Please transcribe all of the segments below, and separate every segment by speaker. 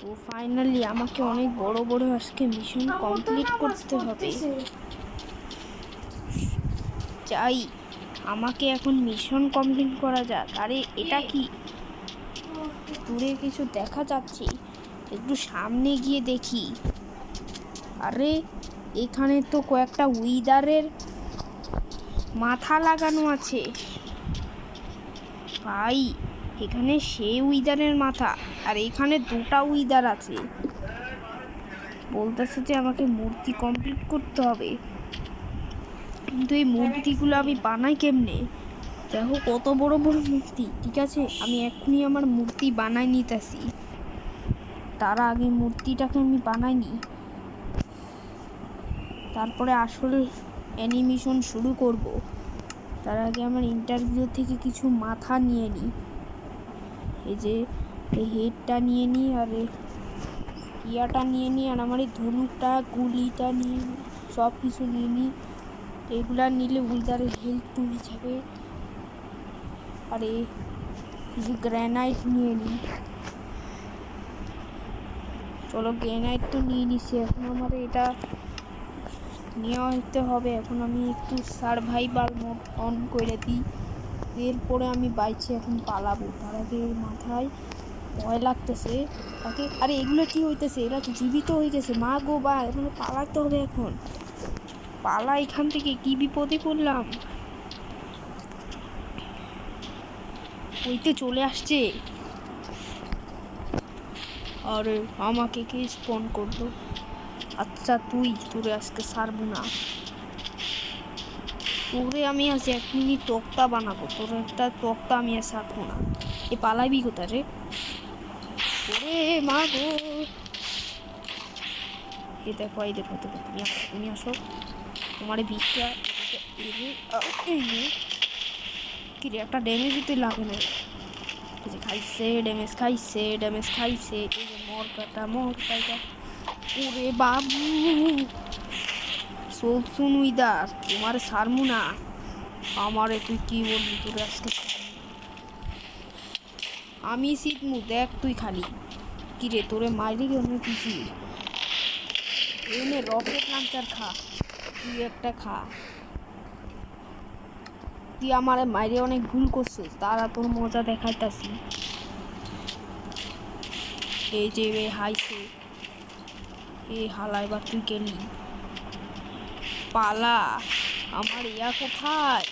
Speaker 1: তো ফাইনালি আমাকে অনেক বড় বড় আজকে মিশন কমপ্লিট করতে হবে। চাই আমাকে এখন মিশন কমপ্লিট করা যাক। আরে এটা কি? দূরে কিছু দেখা যাচ্ছে, একটু সামনে গিয়ে দেখি। আরে এখানে তো কয়েকটা উইদারের মাথা লাগানো আছে ভাই। এখানে সেই উইদারের মাথা, আর এখানে দুটা উইদার আছে। বলতেছে যে আমাকে মূর্তি কমপ্লিট করতে হবে, কিন্তু এই মূর্তিগুলো আমি বানাই কেমনে? দেখো কত বড় বড় মূর্তি। ঠিক আছে, আমি এক্ষুনি আমার মূর্তি বানাই নিতেছি। তার আগে মূর্তিটাকে আমি বানাইনি, তারপরে আসল অ্যানিমেশন শুরু করব। তার আগে আমার ইন্টারভিউ থেকে কিছু মাথা নিয়ে নিই। এই যে এই হেডটা নিয়ে নিই, আর ইয়াটা নিয়ে নিই, আর আমার এই ধনুকটা গুলিটা নিয়ে নিই, সব কিছু নিয়ে নিই। এগুলা নিলে উইদারের হেলথ কমে যাবে। আর এই যে গ্রানাইট নিয়ে নিই। চলো গ্রানাইট তো নিয়ে নিছি, এখন আমার এটা নেওয়া হতে হবে। এখন আমি একটু সারভাইভাল মোড অন করে দিই, এরপরে আমি বাইচে এখন পালাবো। তার আগে মাথায় ভয় লাগতেছে তাকে। আরে এগুলো কি হইতেছে? এরা তো জীবিত হয়ে গেছে। মা গো বা, মানে পালাতে হবে এখন। পালা এখান থেকে, কি বিপদে পড়লাম। ওইতে চলে আসছে। আরে আমাকে কে স্পন করলো? আচ্ছা তোরে আজকে ছাড়বো না। তোরে আমি আজ 1 মিনিট তক্তা বানাবো। তোর একটা তক্তা আমি আর ছাড়বো না। এ পালাইবি কোথায় রে? ওরে মা গো, এ দেখো এই দেখো দেখো, তুমি আসো। তোমার ভিক্ষা কি রে, একটা ড্যামেজ দিতে লাগে না। এই যে খাইছে ড্যামেজ, খাইছে এই যে মর কাটা। ওরে বাবু, সোলসুন উইদার, তোমার সারমু না। আমারে তুই কি বললি? তোরে আজকে আমি শিখমু, দেখ তুই খালি। কি রে, তোরে মাইরি কেন কিছু? এনে রকেট লঞ্চার খা, তুই একটা খা। তুই আমার মাইরে অনেক ভুল করছিস, তারা তোর মজা দেখাইতাছি। এই যে হাইছে এ হালা, এবার তুই গেলি। পালা, আমার ইয়া কোথায়?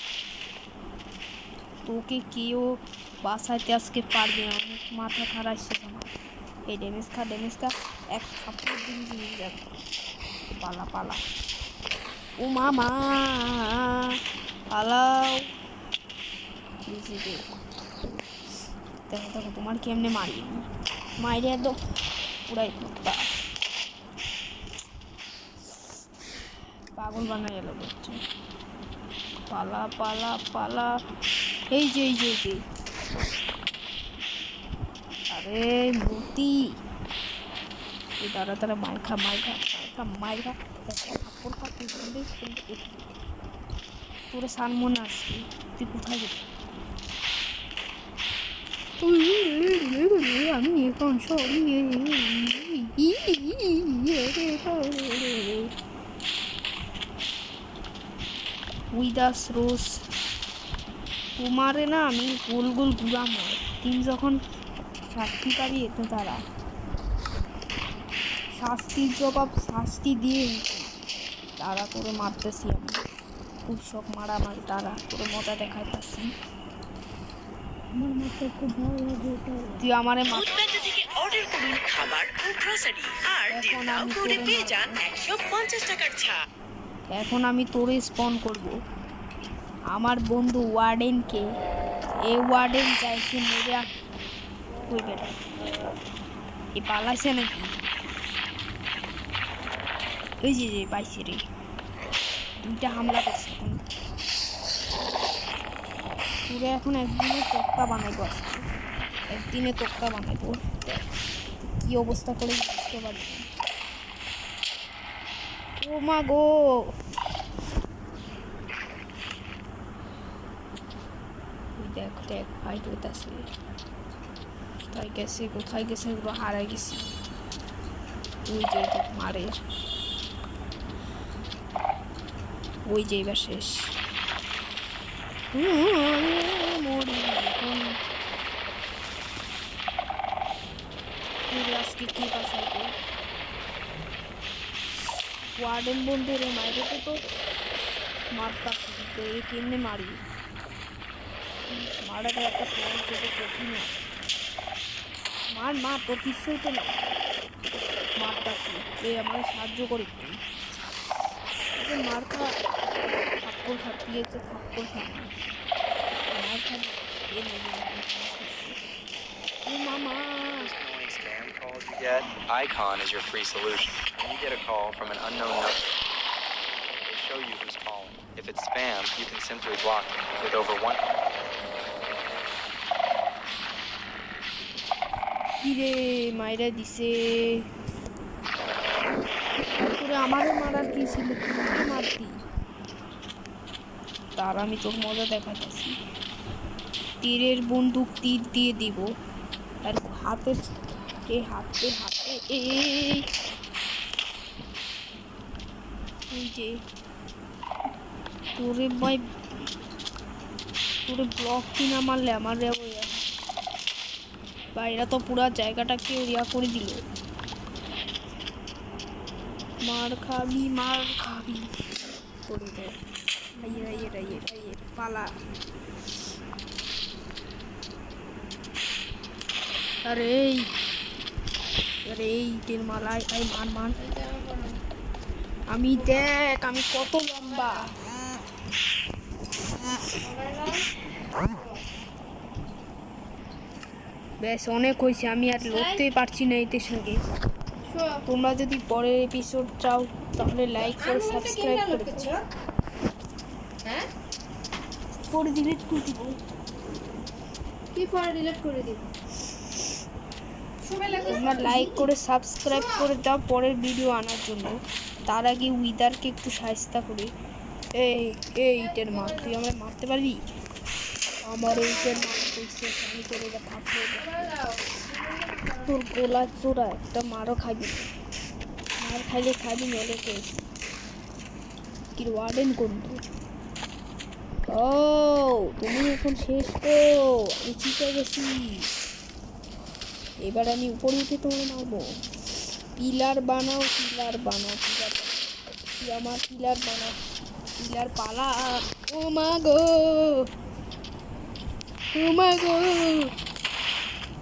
Speaker 1: তোকে কেউ বাঁচাইতে আজকে পারবে না। অনেক মাথা খারাপ আমার। এই ড্যামেজ খা এক থাপ্পড় দিন জিনিস যাবে। পালা ও মামা, পালাও। দেখো তোমার কেমনে মাইরে একদম পুরাই কুত্তা পাগল বানাই গেল দেখছো। পালা। এই যে আরে মূর্তি, এই তারা মাইখা তোরে সানমনে আসছি। তুই কোথায় গেলি? আমি এখন সরিয়ে উইদাস রোজ, তোমারে না আমি গোল ঘুরাম। তিন যখন শাস্তি পাবি, এতে তারা শাস্তির জবাব শাস্তি দিয়ে তারা তোরে মারতেছি। আমি খুব শখ মারামারি, তারা তোরে মজা দেখাইতেছি। আমার মাথায় খুব ভালো লাগে। তুই আমারে অর্ডার করুন খাবার ও গ্রোসারি, আর ডিসকাউন্ট কোডে পেয়ে যান 150 টাকার ছাড়। এখন আমি তোরে স্পন করব। আমার বন্ধু ওয়ার্ডেনকে, এই ওয়ার্ডেন চাইছে মেরে। কই বেটা, এ পালাইছে নাকি? এই যে পাইছে রে, দুইটা হামলা করছে। তোরে এখন একদিনে তক্তা বানাইবো। কি অবস্থা করে বুঝতে পারবি। ও মা গো, দেখ ফাইট হইতাছে। কোথায় গেছে এগুলো হারাই গেছি। ওই যে মারের ওই যে এবার শেষ মরি এখন আজকে কি বাঁচাইবো ওয়ার্ডেন বন্ধুরে মাইরেতে তো মারতাছি কেমনে মারি মারাটা একটা সহজ থেকে কঠিন মার তোর কিছুই তো না মারতাছি আমার সাহায্য করে একটু মার খা থাপ্পড় খাপিয়েছে থাপ্পড় খা মার খা মামা
Speaker 2: Spam calls you get, Icon is your free solution. When you get a call from an unknown number, they show you who's calling. If it's spam, you can simply block them. With over one...
Speaker 1: কিরে মাইরা দিছে তারপরে আমারে মারার কি ছিল তুই মারতি তার আমি তোর মজা দেখাচ্ছি তীরের বন্দুক তীর দিয়ে দিব আর হাতে হাতে এই যে তোরে ভাই তোরে ব্লক কিনা মারলে আমার বাইরা তো পুরা জায়গাটাকে ইয়া করে দিল মার খাবি করে দে পালা আরে তেল মালাই মান আমি দেখ আমি কত লম্বা বেশ অনেক হয়েছে আমি আর লড়তেই পারছি না এদের সঙ্গে তোমরা যদি পরের এপিসোড চাও তাহলে লাইক করে সাবস্ক্রাইব করে দিও
Speaker 3: হ্যাঁ
Speaker 1: পরে ডিলিট করে দিব
Speaker 3: কি পরে ডিলিট করে দিব
Speaker 1: তোমরা লাইক করে সাবস্ক্রাইব করে দাও পরের ভিডিও আনার জন্য তার আগে উইদারকে একটু সাহায্য করে এইটার মার তুই আমরা মারতে পারবি আমার এইটার মার করছে আমি করে থাকবো তোর গোলা চোরা একটা মারও খাবি মার খাইলে খাবি নলে কে কি ওয়ার্ডেন করবো ও তুমি এখন শেষ তো আমি চিতে গেছি এবার আমি উপরে উঠে তোমার মারবো পিলার বানাও তুই আমার পিলার বানাও পিলার পালা ও মা গো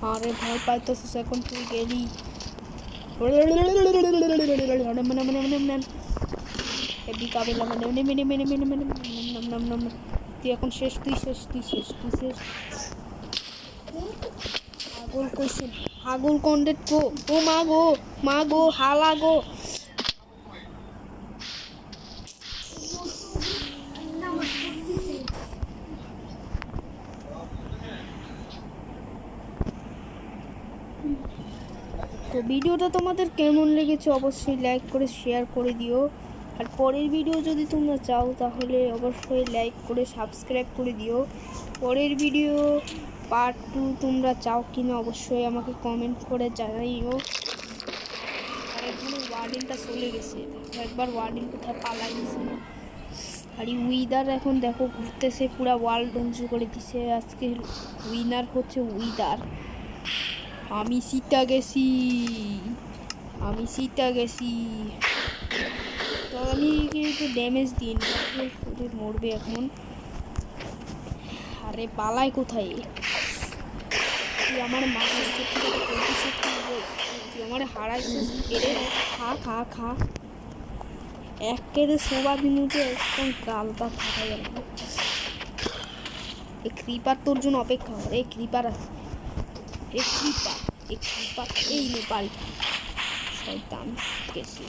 Speaker 1: আরে ভয় পাইতেছিস এখন তুই গেলি তুই এখন শেষ তুই শেষ আগল কইছে আগল কন্ডেট গো ও মা গো হালা গো তো ভিডিওটা তোমাদের কেমন লেগেছে অবশ্যই লাইক করে শেয়ার করে দিও আর পরের ভিডিও যদি তোমরা চাও তাহলে অবশ্যই লাইক করে সাবস্ক্রাইব করে দিও পরের ভিডিও পার্ট 2 তোমরা চাও কিনা অবশ্যই আমাকে কমেন্ট করে জানাইও আর এখানে ওয়ার্ডেনটা চলে গেছে একবার ওয়ার্ডেন কোথায় পালাই গেছে আর উইদার এখন দেখো ঘুরতেছে পুরা ওয়ার্ল্ড ধ্বংস করে দিছে আজকে উইনার হচ্ছে উইদার আমি জিতে গেছি তো আমি একটু ড্যামেজ দিই ওদের মরবে এখন আরে পালাই কোথায় তুই আমার মাছের তুই আমার হারাইছিস খা একেবারে সোবা দিনুতে একদম গালটা থাকা গেল এই ক্রিপার তোর জন্য অপেক্ষা করে এই ক্রিপার এই নে পারি শয়তান গেছি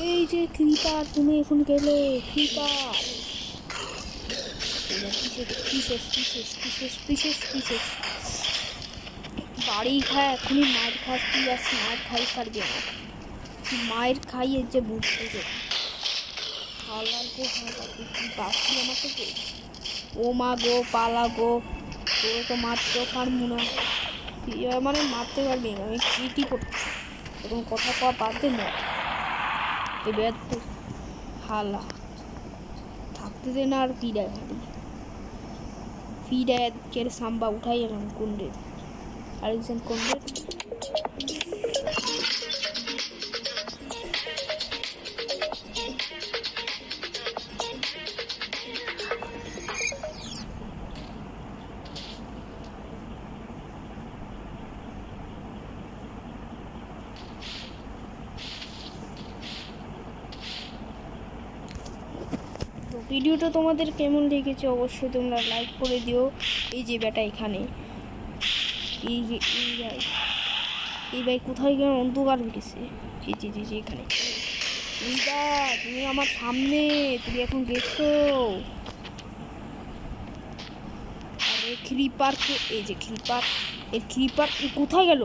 Speaker 1: এই যে ক্রিপার তুমি এখন গেলে ক্রিপার বাড়ি খায় এখনই মায়ের খাস তুই আসি মায়ের খাই পারবি না তুই মায়ের খাইয়ে যে বুঝতে যে হালার গো তুই বাসি আমার থেকে ও মা গো পালা গো তোর তো মারতেও পারবো না তুই মানে মারতে পারবি না আমি কিটি করতেছি এখন কথা কওয়া বাদে না, এবার তো হালা থাকতে দে না। আর পিড়ায় খালি পিড়ায় কের সাম্বা উঠাই এলাম কুন্ডের আরেকজন কুন্ডের। তো ভিডিওটা তোমাদের কেমন লেগেছে অবশ্যই তোমরা লাইক করে দিও। এই যে বেটা এখানে এই ভাই কোথায় গেল, অন্ধকার হয়ে গেছে। এই যে এখানে রিদা, তুমি আমার সামনে, তুমি এখন গেছো। আরে ক্রিপারকে, এই যে ক্রিপার, এর ক্রিপার কোথায় গেল?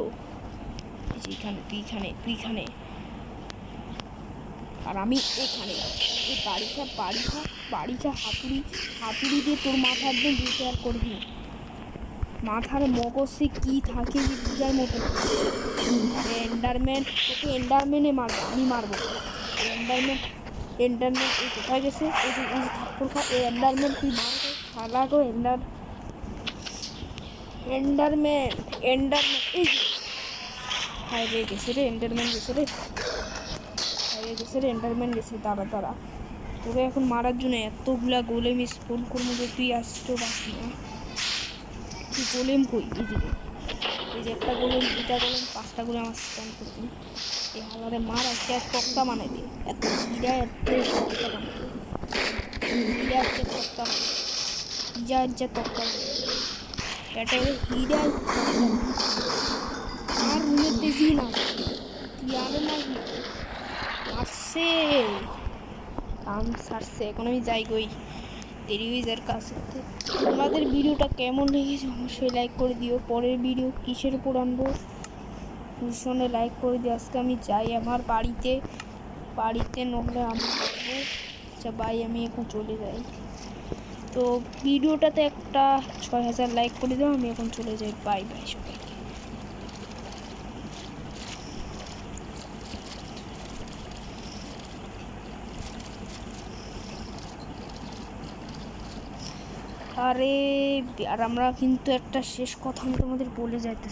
Speaker 1: এই যে এখানে, তুই এখানে আর আমি এখানে। এই বাড়িটা হাতুড়ি দিয়ে তোর মাথা একদম রিপেয়ার করবি। মাথার মগজে কি থাকে যে বুঝার মতো। আরে এন্ডারম্যান, তোকে এন্ডারম্যানে মারবো, আমি মারবো। এন্ডারম্যান এই কোথায় গেছে? এই যে থাপ্পড় খা। এই এন্ডারম্যান তুই মারবো খালা গো। এন্ডারম্যান এই হাইরে গেছে রে, এন্ডারম্যান গেছে। তারা তোকে এখন মারার জন্য এতগুলা গোলেম স্পন করবো যে তুই আসতে পারবি না। তুই গোলেম কই? এই যে একটা গোলেম, দুইটা গোলেম, 5টা গোলেম আমার স্পন করবি। এই হালারে মার আজকে এক তক্তা বানাই দে। এত হিরা তক্তা বানাই দে। তক্তা এটা হিরা আর রুমের দেখি না তুই আরো মারছে কাম সারছে। এখন আমি যাই গই, দেরি হয়ে যার কাছে। তোমাদের ভিডিওটা কেমন লেগেছে অবশ্যই লাইক করে দিও। পরের ভিডিও কিসের উপর আনবো ভীষণে লাইক করে দিও। আজকে আমি যাই আমার বাড়িতে নহলে আমি করবো। আচ্ছা বাই, আমি এখন চলে যাই। তো ভিডিওটাতে একটা 6000 লাইক করে দাও, আমি এখন চলে যাই। বাই সবাইকে। আরে আর আমরা কিন্তু একটা শেষ কথা আমি তোমাদের বলে যাইতেছি।